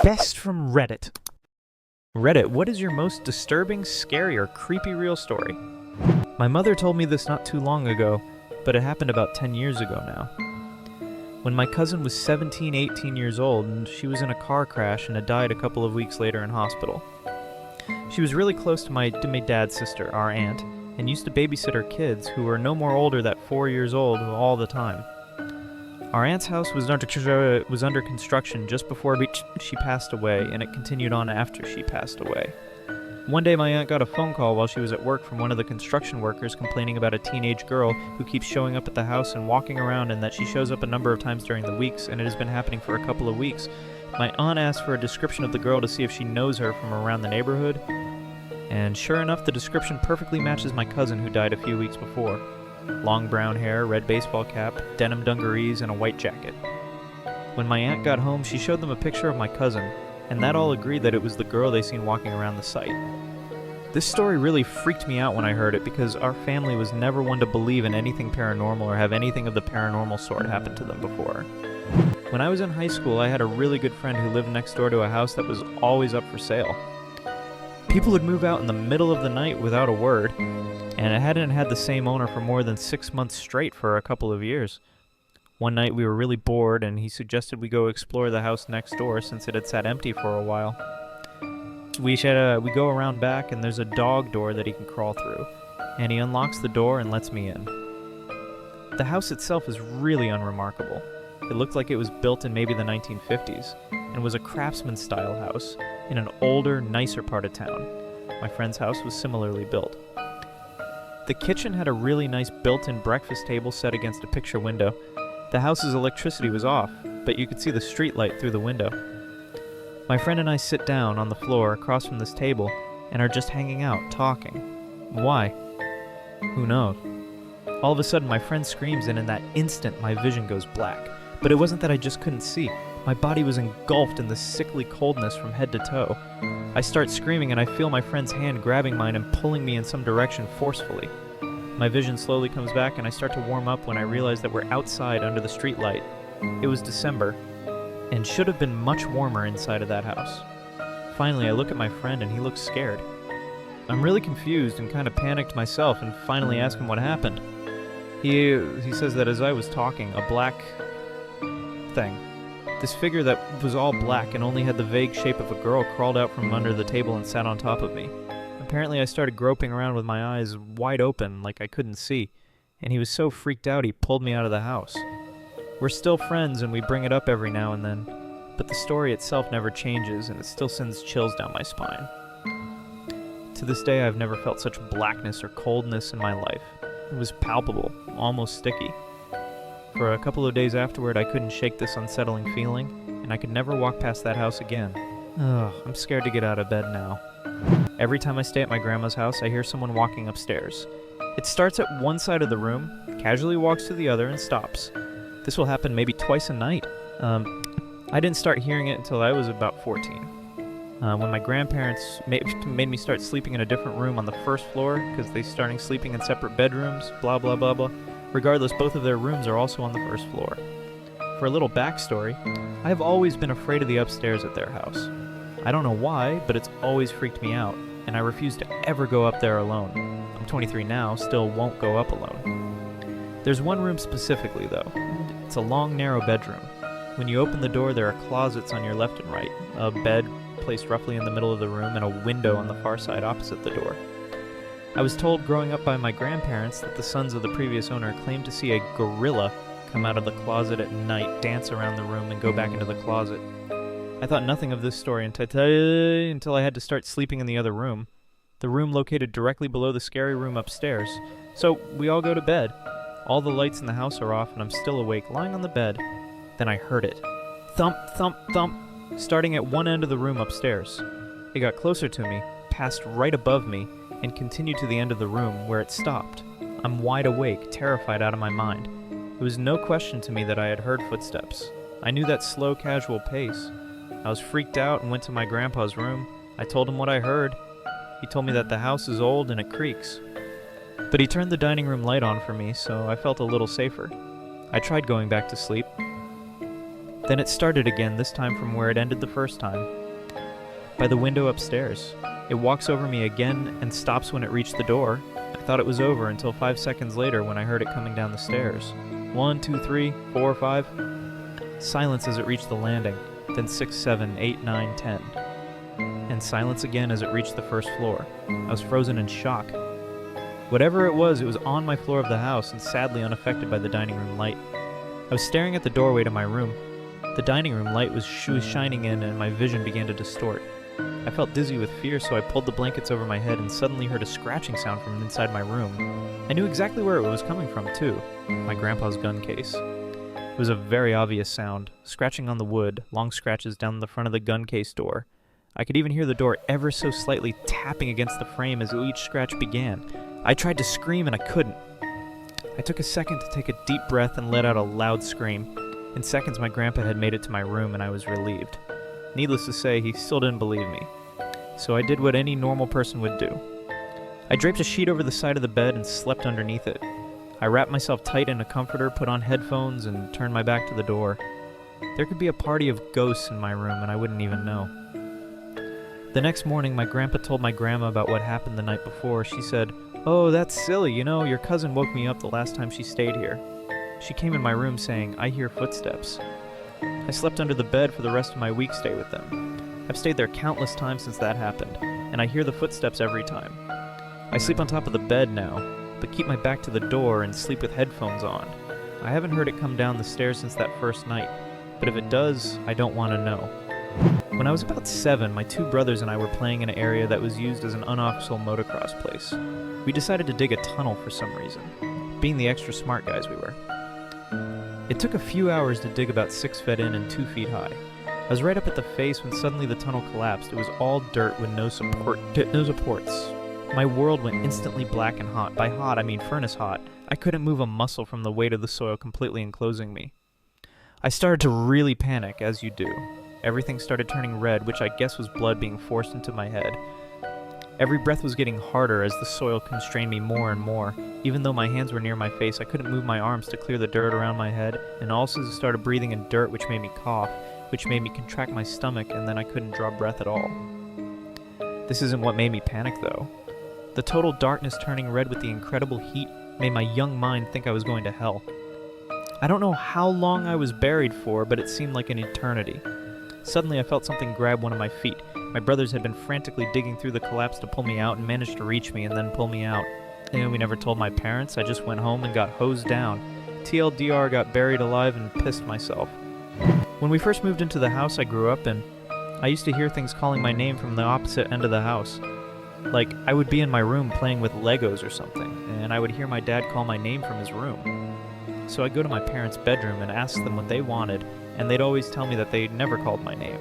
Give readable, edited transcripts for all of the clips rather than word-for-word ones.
Best from Reddit. Reddit, what is your most disturbing, scary, or creepy real story? My mother told me this not too long ago, but it happened about 10 years ago now. When my cousin was 17, 18 years old, and she was in a car crash and had died a couple of weeks later in hospital. She was really close to my dad's sister, our aunt, and used to babysit her kids, who were no more older than 4 years old all the time. Our aunt's house was under construction just before she passed away, and it continued on after she passed away. One day my aunt got a phone call while she was at work from one of the construction workers complaining about a teenage girl who keeps showing up at the house and walking around, and that she shows up a number of times during the weeks, and it has been happening for a couple of weeks. My aunt asked for a description of the girl to see if she knows her from around the neighborhood, and sure enough, the description perfectly matches my cousin who died a few weeks before. Long brown hair, red baseball cap, denim dungarees, and a white jacket. When my aunt got home, she showed them a picture of my cousin, and that all agreed that it was the girl they seen walking around the site. This story really freaked me out when I heard it because our family was never one to believe in anything paranormal or have anything of the paranormal sort happen to them before. When I was in high school, I had a really good friend who lived next door to a house that was always up for sale. People would move out in the middle of the night without a word, and it hadn't had the same owner for more than 6 months straight for a couple of years. One night we were really bored, and he suggested we go explore the house next door since it had sat empty for a while. We go around back, and there's a dog door that he can crawl through, and he unlocks the door and lets me in. The house itself is really unremarkable. It looked like it was built in maybe the 1950s, and was a craftsman-style house in an older, nicer part of town. My friend's house was similarly built. The kitchen had a really nice built-in breakfast table set against a picture window. The house's electricity was off, but you could see the street light through the window. My friend and I sit down on the floor across from this table and are just hanging out, talking. Why? Who knows? All of a sudden my friend screams, and in that instant my vision goes black. But it wasn't that I just couldn't see. My body was engulfed in the sickly coldness from head to toe. I start screaming, and I feel my friend's hand grabbing mine and pulling me in some direction forcefully. My vision slowly comes back, and I start to warm up when I realize that we're outside under the street light. It was December, and should have been much warmer inside of that house. Finally, I look at my friend, and he looks scared. I'm really confused and kind of panicked myself, and finally ask him what happened. He says that as I was talking, a black thing, this figure that was all black and only had the vague shape of a girl, crawled out from under the table and sat on top of me. Apparently I started groping around with my eyes wide open like I couldn't see, and he was so freaked out he pulled me out of the house. We're still friends and we bring it up every now and then, but the story itself never changes, and it still sends chills down my spine. To this day I've never felt such blackness or coldness in my life. It was palpable, almost sticky. For a couple of days afterward, I couldn't shake this unsettling feeling, and I could never walk past that house again. Ugh, I'm scared to get out of bed now. Every time I stay at my grandma's house, I hear someone walking upstairs. It starts at one side of the room, casually walks to the other, and stops. This will happen maybe twice a night. I didn't start hearing it until I was about 14. When my grandparents made me start sleeping in a different room on the first floor, because they started sleeping in separate bedrooms, blah blah blah blah. Regardless, both of their rooms are also on the first floor. For a little backstory, I have always been afraid of the upstairs at their house. I don't know why, but it's always freaked me out, and I refuse to ever go up there alone. I'm 23 now, still won't go up alone. There's one room specifically, though. It's a long, narrow bedroom. When you open the door, there are closets on your left and right, a bed placed roughly in the middle of the room, and a window on the far side opposite the door. I was told growing up by my grandparents that the sons of the previous owner claimed to see a gorilla come out of the closet at night, dance around the room, and go back into the closet. I thought nothing of this story until I had to start sleeping in the other room, the room located directly below the scary room upstairs. So we all go to bed. All the lights in the house are off, and I'm still awake, lying on the bed. Then I heard it. Thump, thump, thump, starting at one end of the room upstairs. It got closer to me, passed right above me, and continued to the end of the room, where it stopped. I'm wide awake, terrified out of my mind. It was no question to me that I had heard footsteps. I knew that slow, casual pace. I was freaked out and went to my grandpa's room. I told him what I heard. He told me that the house is old and it creaks. But he turned the dining room light on for me, so I felt a little safer. I tried going back to sleep. Then it started again, this time from where it ended the first time. By the window upstairs. It walks over me again and stops when it reached the door. I thought it was over until 5 seconds later when I heard it coming down the stairs. 1, 2, 3, 4, 5. Silence as it reached the landing, then 6, 7, 8, 9, 10. And silence again as it reached the first floor. I was frozen in shock. Whatever it was on my floor of the house and sadly unaffected by the dining room light. I was staring at the doorway to my room. The dining room light was shining in and my vision began to distort. I felt dizzy with fear, so I pulled the blankets over my head and suddenly heard a scratching sound from inside my room. I knew exactly where it was coming from, too. My grandpa's gun case. It was a very obvious sound, scratching on the wood, long scratches down the front of the gun case door. I could even hear the door ever so slightly tapping against the frame as each scratch began. I tried to scream and I couldn't. I took a second to take a deep breath and let out a loud scream. In seconds, my grandpa had made it to my room and I was relieved. Needless to say, he still didn't believe me. So I did what any normal person would do. I draped a sheet over the side of the bed and slept underneath it. I wrapped myself tight in a comforter, put on headphones, and turned my back to the door. There could be a party of ghosts in my room and I wouldn't even know. The next morning, my grandpa told my grandma about what happened the night before. She said, "Oh, that's silly, your cousin woke me up the last time she stayed here. She came in my room saying, 'I hear footsteps.' I slept under the bed for the rest of my week stay with them. I've stayed there countless times since that happened, and I hear the footsteps every time. I sleep on top of the bed now, but keep my back to the door and sleep with headphones on. I haven't heard it come down the stairs since that first night, but if it does, I don't want to know." When I was about 7, my 2 brothers and I were playing in an area that was used as an unofficial motocross place. We decided to dig a tunnel for some reason, being the extra smart guys we were. It took a few hours to dig about 6 feet in and 2 feet high. I was right up at the face when suddenly the tunnel collapsed. It was all dirt with no supports. My world went instantly black and hot. By hot, I mean furnace hot. I couldn't move a muscle from the weight of the soil completely enclosing me. I started to really panic, as you do. Everything started turning red, which I guess was blood being forced into my head. Every breath was getting harder as the soil constrained me more and more. Even though my hands were near my face, I couldn't move my arms to clear the dirt around my head, and also started breathing in dirt, which made me cough, which made me contract my stomach, and then I couldn't draw breath at all. This isn't what made me panic, though. The total darkness turning red with the incredible heat made my young mind think I was going to hell. I don't know how long I was buried for, but it seemed like an eternity. Suddenly I felt something grab one of my feet. My brothers had been frantically digging through the collapse to pull me out and managed to reach me and then pull me out. And we never told my parents. I just went home and got hosed down. TLDR, got buried alive and pissed myself. When we first moved into the house I grew up in, I used to hear things calling my name from the opposite end of the house. Like, I would be in my room playing with Legos or something, and I would hear my dad call my name from his room. So I'd go to my parents' bedroom and ask them what they wanted, and they'd always tell me that they never called my name.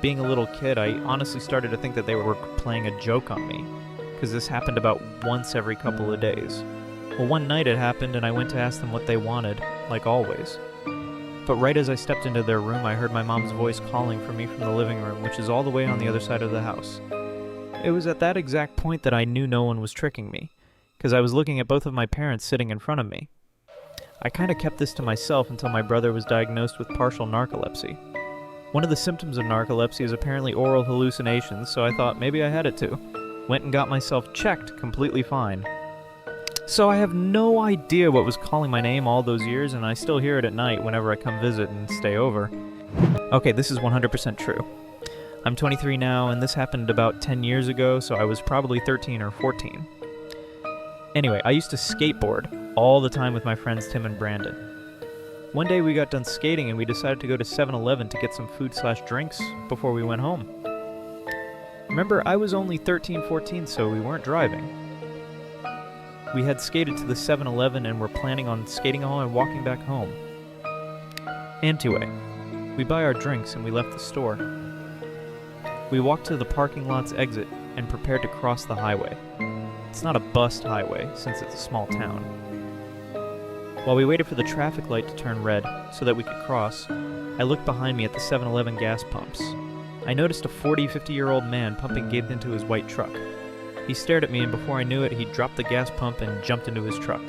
Being a little kid, I honestly started to think that they were playing a joke on me, because this happened about once every couple of days. Well, one night it happened and I went to ask them what they wanted, like always. But right as I stepped into their room, I heard my mom's voice calling for me from the living room, which is all the way on the other side of the house. It was at that exact point that I knew no one was tricking me, because I was looking at both of my parents sitting in front of me. I kinda kept this to myself until my brother was diagnosed with partial narcolepsy. One of the symptoms of narcolepsy is apparently oral hallucinations, so I thought maybe I had it too. Went and got myself checked, completely fine. So I have no idea what was calling my name all those years, and I still hear it at night whenever I come visit and stay over. Okay, this is 100% true. I'm 23 now, and this happened about 10 years ago, so I was probably 13 or 14. Anyway, I used to skateboard all the time with my friends Tim and Brandon. One day we got done skating and we decided to go to 7-Eleven to get some food/drinks before we went home. Remember, I was only 13, 14, so we weren't driving. We had skated to the 7-Eleven and were planning on skating home and walking back home. Anyway, we buy our drinks and we left the store. We walked to the parking lot's exit and prepared to cross the highway. It's not a bust highway, since it's a small town. While we waited for the traffic light to turn red so that we could cross, I looked behind me at the 7-Eleven gas pumps. I noticed a 40, 50-year-old man pumping gas into his white truck. He stared at me, and before I knew it, he dropped the gas pump and jumped into his truck.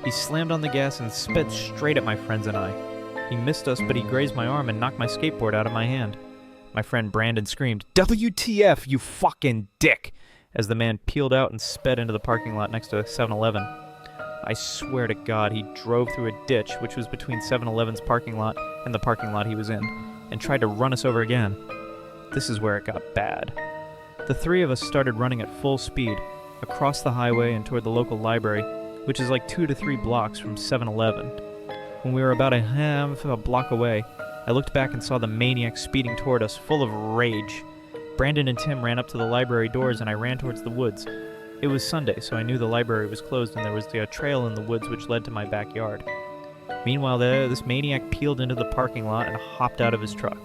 He slammed on the gas and sped straight at my friends and I. He missed us, but he grazed my arm and knocked my skateboard out of my hand. My friend Brandon screamed, "WTF, you fucking dick!" as the man peeled out and sped into the parking lot next to 7-Eleven. I swear to God, he drove through a ditch, which was between 7-Eleven's parking lot and the parking lot he was in, and tried to run us over again. This is where it got bad. The three of us started running at full speed, across the highway and toward the local library, which is like 2 to 3 blocks from 7-Eleven. When we were about half a block away, I looked back and saw the maniac speeding toward us, full of rage. Brandon and Tim ran up to the library doors and I ran towards the woods. It was Sunday, so I knew the library was closed and there was a trail in the woods which led to my backyard. Meanwhile, this maniac peeled into the parking lot and hopped out of his truck.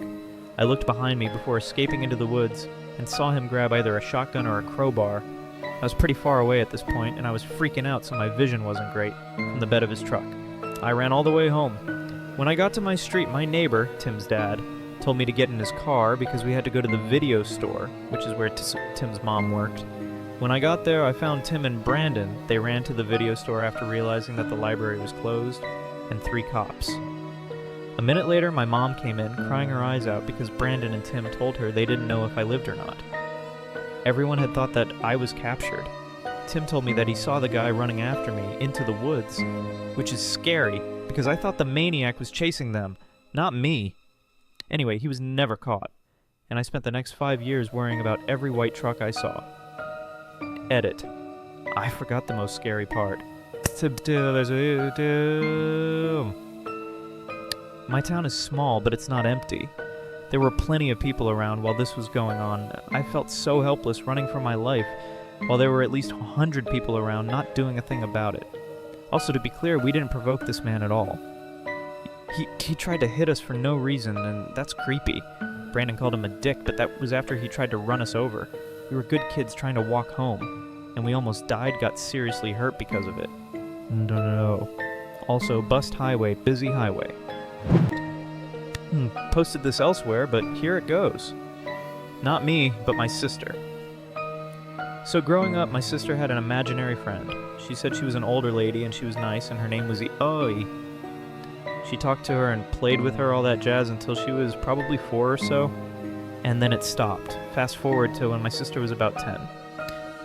I looked behind me before escaping into the woods and saw him grab either a shotgun or a crowbar. I was pretty far away at this point and I was freaking out, so my vision wasn't great from the bed of his truck. I ran all the way home. When I got to my street, my neighbor, Tim's dad, told me to get in his car because we had to go to the video store, which is where Tim's mom worked. When I got there, I found Tim and Brandon. They ran to the video store after realizing that the library was closed, and 3 cops. A minute later, my mom came in, crying her eyes out because Brandon and Tim told her they didn't know if I lived or not. Everyone had thought that I was captured. Tim told me that he saw the guy running after me into the woods, which is scary because I thought the maniac was chasing them, not me. Anyway, he was never caught, and I spent the next 5 years worrying about every white truck I saw. Edit. I forgot the most scary part. My town is small, but it's not empty. There were plenty of people around while this was going on. I felt so helpless running for my life, while there were at least 100 people around not doing a thing about it. Also, to be clear, we didn't provoke this man at all. He tried to hit us for no reason, and that's creepy. Brandon called him a dick, but that was after he tried to run us over. We were good kids trying to walk home, and we almost got seriously hurt because of it. No. Also, bust highway, busy highway. Posted this elsewhere, but here it goes. Not me, but my sister. So growing up, my sister had an imaginary friend. She said she was an older lady and she was nice, and her name was Oi. She talked to her and played with her, all that jazz, until she was probably 4 or so, and then it stopped. Fast forward to when my sister was about 10.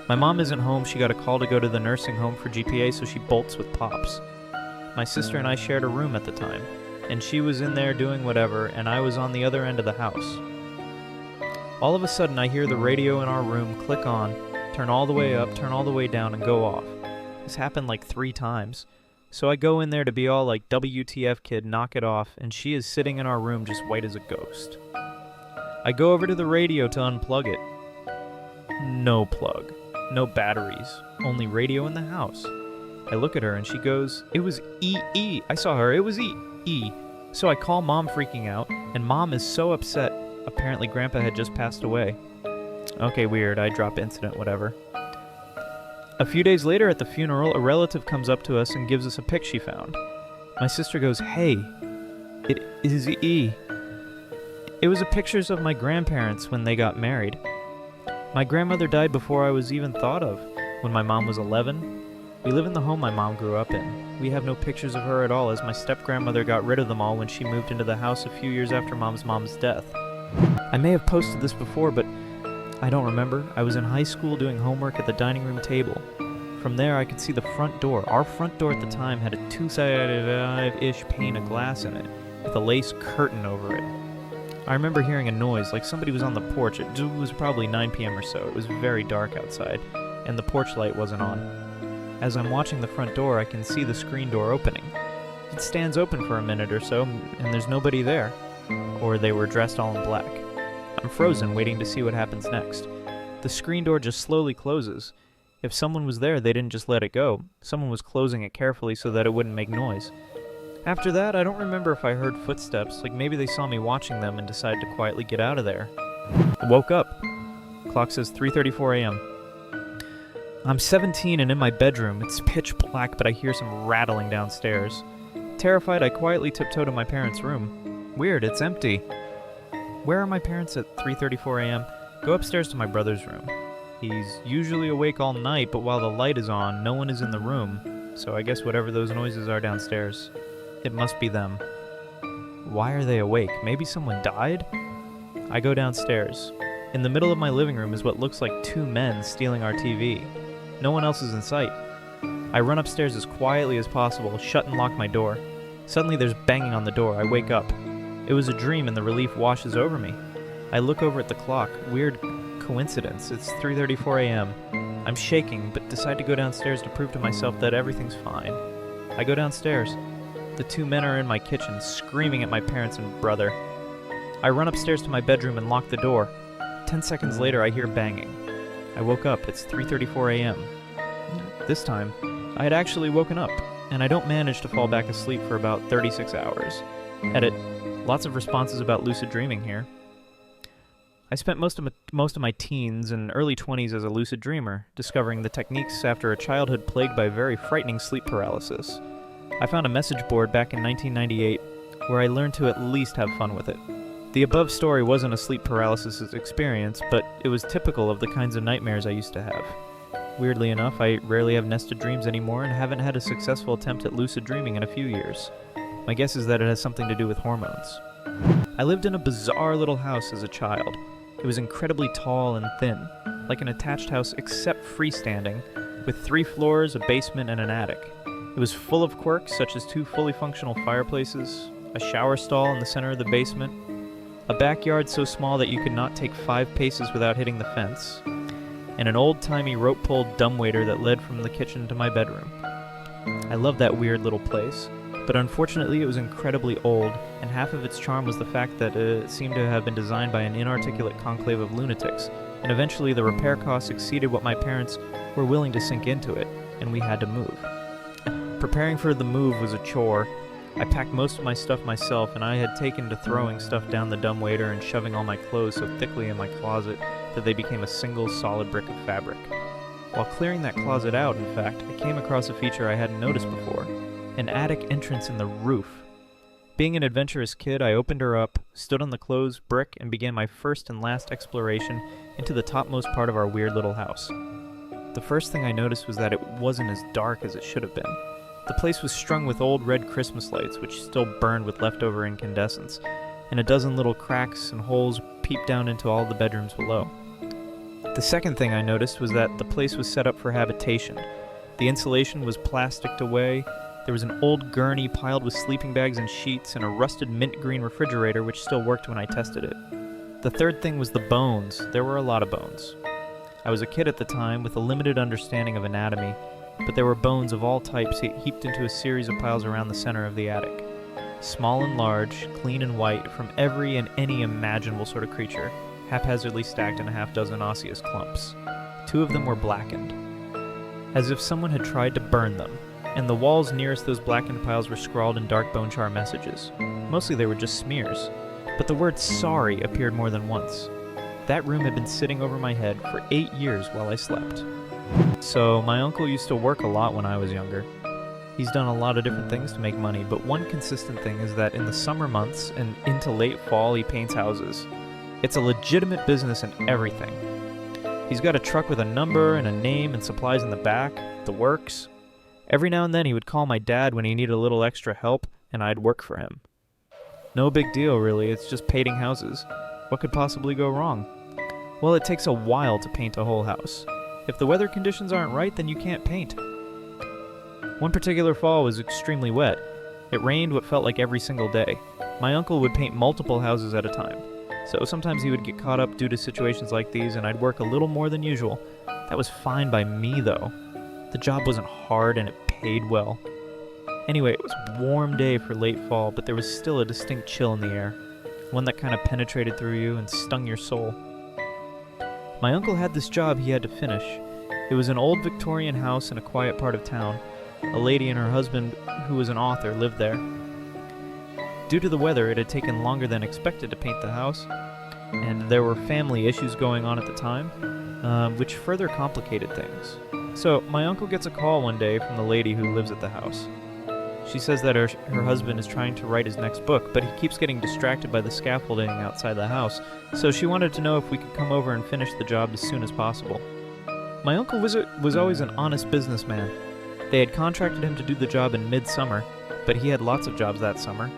My mom isn't home. She got a call to go to the nursing home for GPA, so she bolts with Pops. My sister and I shared a room at the time, and she was in there doing whatever, and I was on the other end of the house. All of a sudden, I hear the radio in our room click on, turn all the way up, turn all the way down, and go off. This happened like 3 times. So I go in there to be all like, WTF kid, knock it off, and she is sitting in our room just white as a ghost. I go over to the radio to unplug it. No plug. No batteries. Only radio in the house. I look at her and she goes, "It was E. I saw her, it was E. So I call Mom freaking out, and Mom is so upset. Apparently Grandpa had just passed away. Okay, weird, I drop incident, whatever. A few days later at the funeral, a relative comes up to us and gives us a pic she found. My sister goes, "Hey, it is E." It was pictures of my grandparents when they got married. My grandmother died before I was even thought of, when my mom was 11. We live in the home my mom grew up in. We have no pictures of her at all, as my step-grandmother got rid of them all when she moved into the house a few years after mom's death. I may have posted this before, but I don't remember. I was in high school doing homework at the dining room table. From there, I could see the front door. Our front door at the time had a 2-sided-ish pane of glass in it, with a lace curtain over it. I remember hearing a noise, like somebody was on the porch. It was probably 9 p.m. or so. It was very dark outside, and the porch light wasn't on. As I'm watching the front door, I can see the screen door opening. It stands open for a minute or so, and there's nobody there. Or they were dressed all in black. I'm frozen, waiting to see what happens next. The screen door just slowly closes. If someone was there, they didn't just let it go. Someone was closing it carefully so that it wouldn't make noise. After that, I don't remember if I heard footsteps, like maybe they saw me watching them and decided to quietly get out of there. I woke up. Clock says 3:34 a.m. I'm 17 and in my bedroom. It's pitch black, but I hear some rattling downstairs. Terrified, I quietly tiptoe to my parents' room. Weird, it's empty. Where are my parents at 3:34 a.m.? Go upstairs to my brother's room. He's usually awake all night, but while the light is on, no one is in the room, so I guess whatever those noises are downstairs, it must be them. Why are they awake? Maybe someone died? I go downstairs. In the middle of my living room is what looks like two men stealing our TV. No one else is in sight. I run upstairs as quietly as possible, shut and lock my door. Suddenly there's banging on the door. I wake up. It was a dream and the relief washes over me. I look over at the clock. Weird coincidence. It's 3:34 a.m. I'm shaking, but decide to go downstairs to prove to myself that everything's fine. I go downstairs. The two men are in my kitchen, screaming at my parents and brother. I run upstairs to my bedroom and lock the door. 10 seconds later, I hear banging. I woke up. It's 3:34 a.m. This time, I had actually woken up, and I don't manage to fall back asleep for about 36 hours. Edit. Lots of responses about lucid dreaming here. I spent most of my teens and early 20s as a lucid dreamer, discovering the techniques after a childhood plagued by very frightening sleep paralysis. I found a message board back in 1998 where I learned to at least have fun with it. The above story wasn't a sleep paralysis experience, but it was typical of the kinds of nightmares I used to have. Weirdly enough, I rarely have nested dreams anymore and haven't had a successful attempt at lucid dreaming in a few years. My guess is that it has something to do with hormones. I lived in a bizarre little house as a child. It was incredibly tall and thin, like an attached house except freestanding, with 3 floors, a basement, and an attic. It was full of quirks such as 2 fully functional fireplaces, a shower stall in the center of the basement, a backyard so small that you could not take 5 paces without hitting the fence, and an old-timey rope-pulled dumbwaiter that led from the kitchen to my bedroom. I loved that weird little place, but unfortunately it was incredibly old, and half of its charm was the fact that it seemed to have been designed by an inarticulate conclave of lunatics, and eventually the repair costs exceeded what my parents were willing to sink into it, and we had to move. Preparing for the move was a chore. I packed most of my stuff myself, and I had taken to throwing stuff down the dumbwaiter and shoving all my clothes so thickly in my closet that they became a single solid brick of fabric. While clearing that closet out, in fact, I came across a feature I hadn't noticed before. An attic entrance in the roof. Being an adventurous kid, I opened her up, stood on the closed brick, and began my first and last exploration into the topmost part of our weird little house. The first thing I noticed was that it wasn't as dark as it should have been. The place was strung with old red Christmas lights, which still burned with leftover incandescence, and a dozen little cracks and holes peeped down into all the bedrooms below. The second thing I noticed was that the place was set up for habitation. The insulation was plasticed away. There was an old gurney piled with sleeping bags and sheets, and a rusted mint green refrigerator which still worked when I tested it. The third thing was the bones. There were a lot of bones. I was a kid at the time with a limited understanding of anatomy, but there were bones of all types heaped into a series of piles around the center of the attic. Small and large, clean and white, from every and any imaginable sort of creature, haphazardly stacked in a half-dozen osseous clumps. 2 of them were blackened, as if someone had tried to burn them, and the walls nearest those blackened piles were scrawled in dark bone char messages. Mostly they were just smears, but the word sorry appeared more than once. That room had been sitting over my head for 8 years while I slept. So, my uncle used to work a lot when I was younger. He's done a lot of different things to make money, but one consistent thing is that in the summer months and into late fall he paints houses. It's a legitimate business and everything. He's got a truck with a number and a name and supplies in the back, the works. Every now and then he would call my dad when he needed a little extra help, and I'd work for him. No big deal, really, it's just painting houses. What could possibly go wrong? Well, it takes a while to paint a whole house. If the weather conditions aren't right, then you can't paint. One particular fall was extremely wet. It rained what felt like every single day. My uncle would paint multiple houses at a time, so sometimes he would get caught up due to situations like these, and I'd work a little more than usual. That was fine by me, though. The job wasn't hard, and it paid well. Anyway, it was a warm day for late fall, but there was still a distinct chill in the air, one that kind of penetrated through you and stung your soul. My uncle had this job he had to finish. It was an old Victorian house in a quiet part of town. A lady and her husband, who was an author, lived there. Due to the weather, it had taken longer than expected to paint the house, and there were family issues going on at the time, which further complicated things. So, my uncle gets a call one day from the lady who lives at the house. She says that her husband is trying to write his next book, but he keeps getting distracted by the scaffolding outside the house, so she wanted to know if we could come over and finish the job as soon as possible. My uncle was always an honest businessman. They had contracted him to do the job in mid-summer, but he had lots of jobs that summer.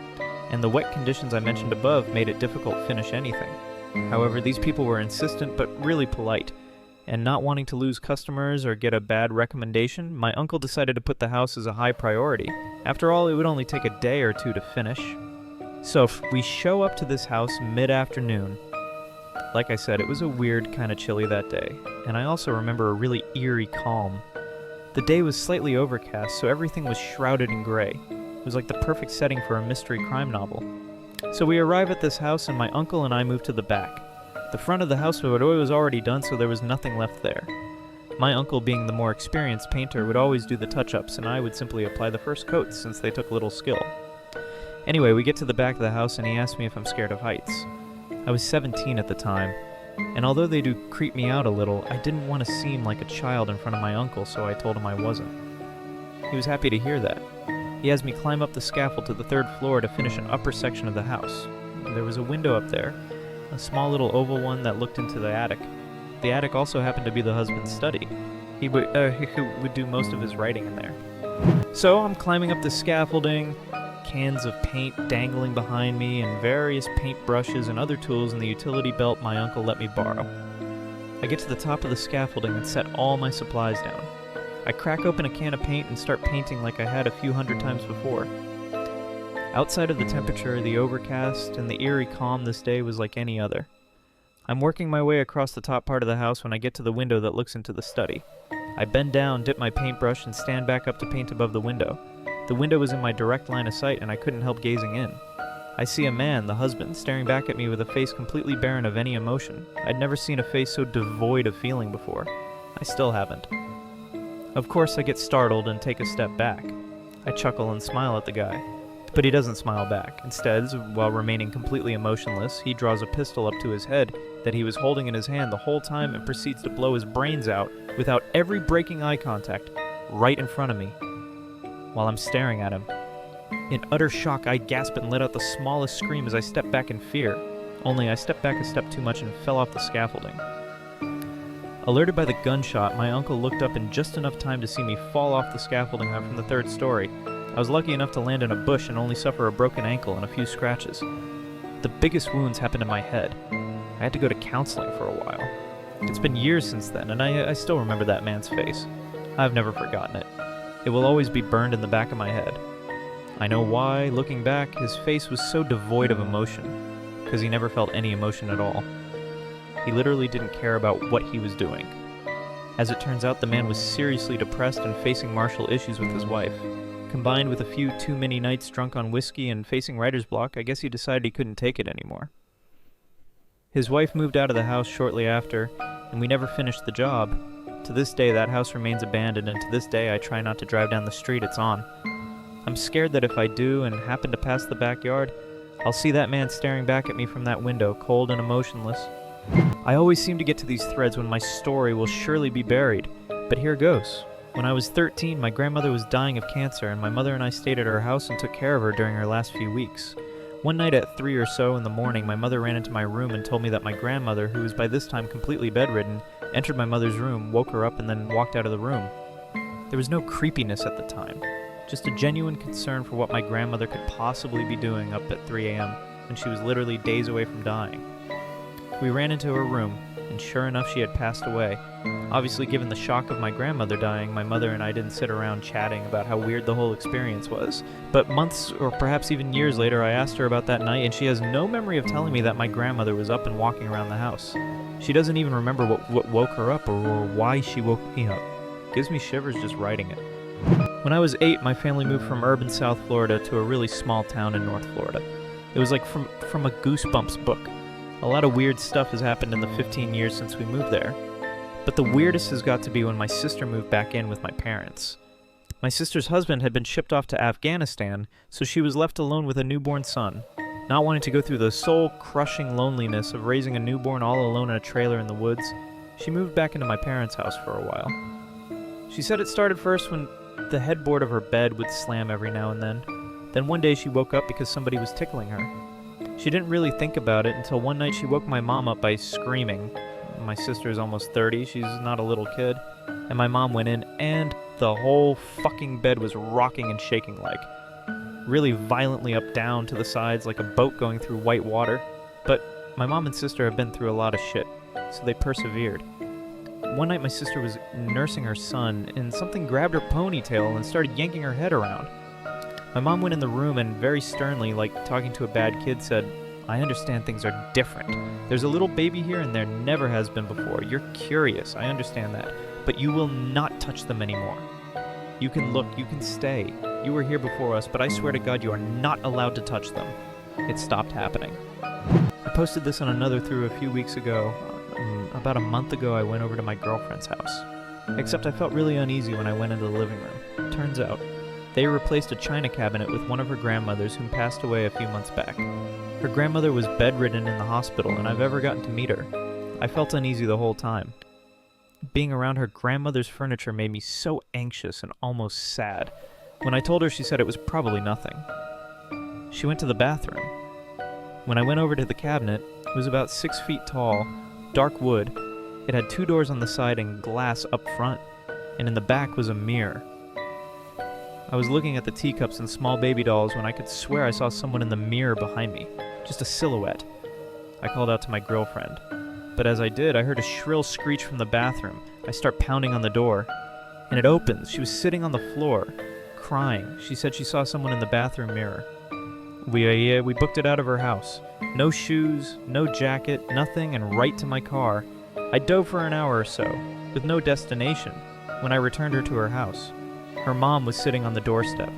and the wet conditions I mentioned above made it difficult to finish anything. However, these people were insistent but really polite, and not wanting to lose customers or get a bad recommendation, my uncle decided to put the house as a high priority. After all, it would only take a day or two to finish. So we show up to this house mid-afternoon. Like I said, it was a weird, kind of chilly that day, and I also remember a really eerie calm. The day was slightly overcast, so everything was shrouded in gray. It was like the perfect setting for a mystery crime novel. So we arrive at this house, and my uncle and I move to the back. The front of the house was already done, so there was nothing left there. My uncle, being the more experienced painter, would always do the touch-ups, and I would simply apply the first coats since they took little skill. Anyway, we get to the back of the house, and he asked me if I'm scared of heights. I was 17 at the time, and although they do creep me out a little, I didn't want to seem like a child in front of my uncle, so I told him I wasn't. He was happy to hear that. He has me climb up the scaffold to the 3rd floor to finish an upper section of the house. There was a window up there, a small little oval one that looked into the attic. The attic also happened to be the husband's study. He would do most of his writing in there. So I'm climbing up the scaffolding, cans of paint dangling behind me, and various paint brushes and other tools in the utility belt my uncle let me borrow. I get to the top of the scaffolding and set all my supplies down. I crack open a can of paint and start painting like I had a few hundred times before. Outside of the temperature, the overcast, and the eerie calm, this day was like any other. I'm working my way across the top part of the house when I get to the window that looks into the study. I bend down, dip my paintbrush, and stand back up to paint above the window. The window was in my direct line of sight, and I couldn't help gazing in. I see a man, the husband, staring back at me with a face completely barren of any emotion. I'd never seen a face so devoid of feeling before. I still haven't. Of course, I get startled and take a step back. I chuckle and smile at the guy. But he doesn't smile back. Instead, while remaining completely emotionless, he draws a pistol up to his head that he was holding in his hand the whole time and proceeds to blow his brains out without ever breaking eye contact, right in front of me, while I'm staring at him. In utter shock, I gasp and let out the smallest scream as I step back in fear. Only I stepped back a step too much and fell off the scaffolding. Alerted by the gunshot, my uncle looked up in just enough time to see me fall off the scaffolding from the 3rd story. I was lucky enough to land in a bush and only suffer a broken ankle and a few scratches. The biggest wounds happened in my head. I had to go to counseling for a while. It's been years since then, and I still remember that man's face. I've never forgotten it. It will always be burned in the back of my head. I know why, looking back, his face was so devoid of emotion, because he never felt any emotion at all. He literally didn't care about what he was doing. As it turns out, the man was seriously depressed and facing marital issues with his wife. Combined with a few too many nights drunk on whiskey and facing writer's block, I guess he decided he couldn't take it anymore. His wife moved out of the house shortly after, and we never finished the job. To this day, that house remains abandoned, and to this day, I try not to drive down the street it's on. I'm scared that if I do and happen to pass the backyard, I'll see that man staring back at me from that window, cold and emotionless. I always seem to get to these threads when my story will surely be buried, but here goes. When I was 13, my grandmother was dying of cancer, and my mother and I stayed at her house and took care of her during her last few weeks. One night at 3 or so in the morning, my mother ran into my room and told me that my grandmother, who was by this time completely bedridden, entered my mother's room, woke her up, and then walked out of the room. There was no creepiness at the time, just a genuine concern for what my grandmother could possibly be doing up at 3 a.m. when she was literally days away from dying. We ran into her room, and sure enough, she had passed away. Obviously, given the shock of my grandmother dying, my mother and I didn't sit around chatting about how weird the whole experience was. But months, or perhaps even years later, I asked her about that night, and she has no memory of telling me that my grandmother was up and walking around the house. She doesn't even remember what woke her up or why she woke me up. Gives me shivers just writing it. When I was 8, my family moved from urban South Florida to a really small town in North Florida. It was like from a Goosebumps book. A lot of weird stuff has happened in the 15 years since we moved there. But the weirdest has got to be when my sister moved back in with my parents. My sister's husband had been shipped off to Afghanistan, so she was left alone with a newborn son. Not wanting to go through the soul-crushing loneliness of raising a newborn all alone in a trailer in the woods, she moved back into my parents' house for a while. She said it started first when the headboard of her bed would slam every now and then. Then one day she woke up because somebody was tickling her. She didn't really think about it until one night she woke my mom up by screaming. My sister is almost 30, she's not a little kid, and my mom went in, and the whole fucking bed was rocking and shaking like. really violently up down to the sides like a boat going through white water. But my mom and sister have been through a lot of shit, so they persevered. One night my sister was nursing her son, and something grabbed her ponytail and started yanking her head around. My mom went in the room and very sternly, like talking to a bad kid, said, "I understand things are different. There's a little baby here and there never has been before. You're curious, I understand that. But you will not touch them anymore. You can look, you can stay. You were here before us, but I swear to God you are not allowed to touch them." It stopped happening. I posted this on another through a few weeks ago. About a month ago I went over to my girlfriend's house. Except I felt really uneasy when I went into the living room. Turns out, they replaced a china cabinet with one of her grandmothers whom passed away a few months back. Her grandmother was bedridden in the hospital, and I've ever gotten to meet her. I felt uneasy the whole time. Being around her grandmother's furniture made me so anxious and almost sad. When I told her, she said it was probably nothing. She went to the bathroom. When I went over to the cabinet, it was about 6 feet tall, dark wood. It had 2 doors on the side and glass up front, and in the back was a mirror. I was looking at the teacups and small baby dolls when I could swear I saw someone in the mirror behind me, just a silhouette. I called out to my girlfriend, but as I did, I heard a shrill screech from the bathroom. I start pounding on the door, and it opens. She was sitting on the floor, crying. She said she saw someone in the bathroom mirror. We booked it out of her house. No shoes, no jacket, nothing, and right to my car. I dove for an hour or so, with no destination, when I returned her to her house. Her mom was sitting on the doorstep.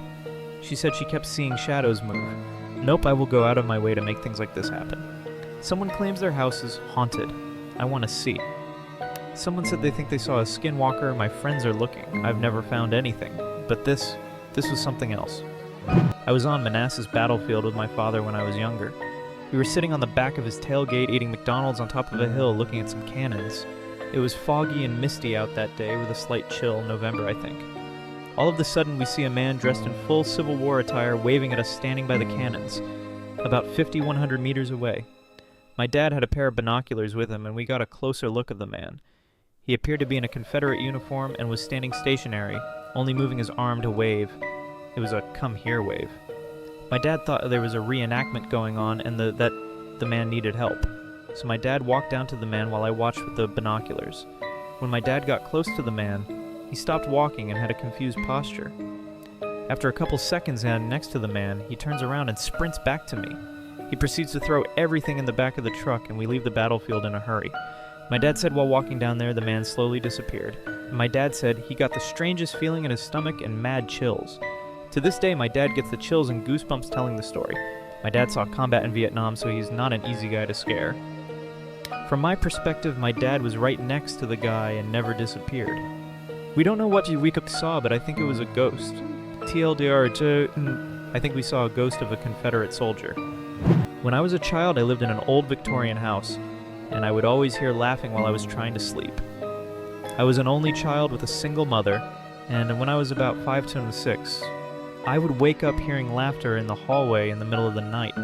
She said she kept seeing shadows move. Nope, I will go out of my way to make things like this happen. Someone claims their house is haunted. I want to see. Someone said they think they saw a skinwalker. My friends are looking. I've never found anything. But this was something else. I was on Manassas battlefield with my father when I was younger. We were sitting on the back of his tailgate eating McDonald's on top of a hill looking at some cannons. It was foggy and misty out that day with a slight chill, November I think. All of a sudden we see a man dressed in full Civil War attire waving at us standing by the cannons, about 100 meters away. My dad had a pair of binoculars with him and we got a closer look of the man. He appeared to be in a Confederate uniform and was standing stationary, only moving his arm to wave. It was a come here wave. My dad thought there was a reenactment going on and that the man needed help. So my dad walked down to the man while I watched with the binoculars. When my dad got close to the man, he stopped walking and had a confused posture. After a couple seconds next to the man, he turns around and sprints back to me. He proceeds to throw everything in the back of the truck and we leave the battlefield in a hurry. My dad said while walking down there, the man slowly disappeared. And my dad said he got the strangest feeling in his stomach and mad chills. To this day, my dad gets the chills and goosebumps telling the story. My dad saw combat in Vietnam, so he's not an easy guy to scare. From my perspective, my dad was right next to the guy and never disappeared. We don't know what we saw, but I think it was a ghost. TLDR, I think we saw a ghost of a Confederate soldier. When I was a child, I lived in an old Victorian house, and I would always hear laughing while I was trying to sleep. I was an only child with a single mother, and when I was about 5 to 6, I would wake up hearing laughter in the hallway in the middle of the night.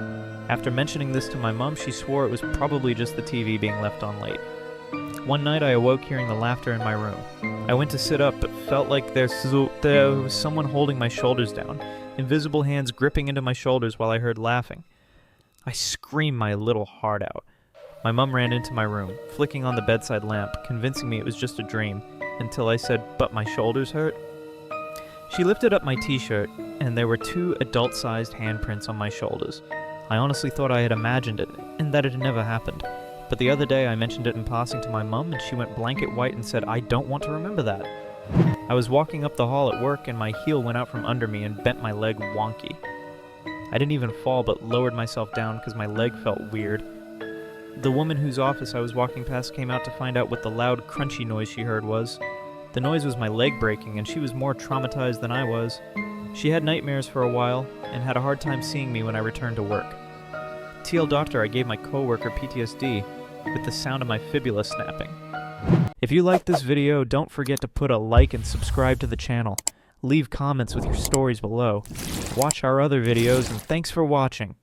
After mentioning this to my mom, she swore it was probably just the TV being left on late. One night I awoke hearing the laughter in my room. I went to sit up, but felt like there was someone holding my shoulders down, invisible hands gripping into my shoulders while I heard laughing. I screamed my little heart out. My mom ran into my room, flicking on the bedside lamp, convincing me it was just a dream, until I said, "But my shoulders hurt?" She lifted up my t-shirt, and there were 2 adult-sized handprints on my shoulders. I honestly thought I had imagined it, and that it had never happened. But the other day I mentioned it in passing to my mom, and she went blanket white and said, "I don't want to remember that." I was walking up the hall at work, and my heel went out from under me and bent my leg wonky. I didn't even fall, but lowered myself down because my leg felt weird. The woman whose office I was walking past came out to find out what the loud, crunchy noise she heard was. The noise was my leg breaking, and she was more traumatized than I was. She had nightmares for a while, and had a hard time seeing me when I returned to work. TL doctor, I gave my coworker PTSD with the sound of my fibula snapping. If you liked this video, don't forget to put a like and subscribe to the channel. Leave comments with your stories below. Watch our other videos, and thanks for watching.